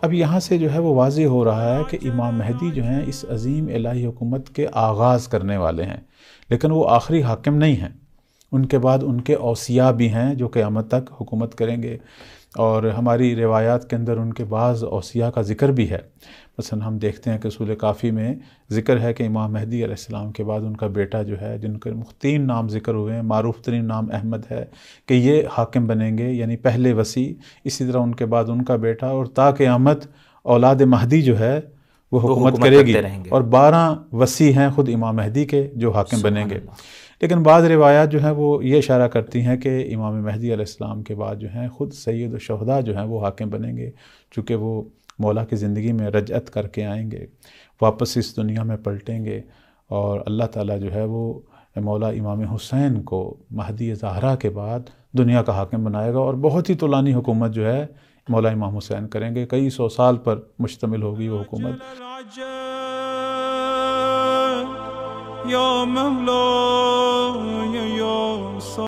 اب یہاں سے جو ہے وہ واضح ہو رہا ہے کہ امام مہدی جو ہیں اس عظیم الہی حکومت کے آغاز کرنے والے ہیں، لیکن وہ آخری حاکم نہیں ہیں۔ ان کے بعد ان کے اوصیاء بھی ہیں جو قیامت تک حکومت کریں گے، اور ہماری روایات کے اندر ان کے بعض اوصیاء کا ذکر بھی ہے۔ مثلا ہم دیکھتے ہیں کہ اصول کافی میں ذکر ہے کہ امام مہدی علیہ السلام کے بعد ان کا بیٹا جو ہے، جن کے 3 نام ذکر ہوئے ہیں، معروف ترین نام احمد ہے، کہ یہ حاکم بنیں گے، یعنی پہلے وصی۔ اسی طرح ان کے بعد ان کا بیٹا، اور تا قیامت اولاد مہدی جو ہے وہ حکومت کرے گی، اور 12 وصی ہیں خود امام مہدی کے جو حاکم بنیں گے۔ لیکن بعض روایات جو ہیں وہ یہ اشارہ کرتی ہیں کہ امام مہدی علیہ السلام کے بعد جو ہیں خود سید الشہداء جو ہیں وہ حاکم بنیں گے، چونکہ وہ مولا کی زندگی میں رجعت کر کے آئیں گے، واپس اس دنیا میں پلٹیں گے، اور اللہ تعالیٰ جو ہے وہ مولا امام حسین کو مہدی زہرا کے بعد دنیا کا حاکم بنائے گا، اور بہت ہی طولانی حکومت جو ہے مولا امام حسین کریں گے، کئی 100 سال پر مشتمل ہوگی وہ حکومت۔ یا مولا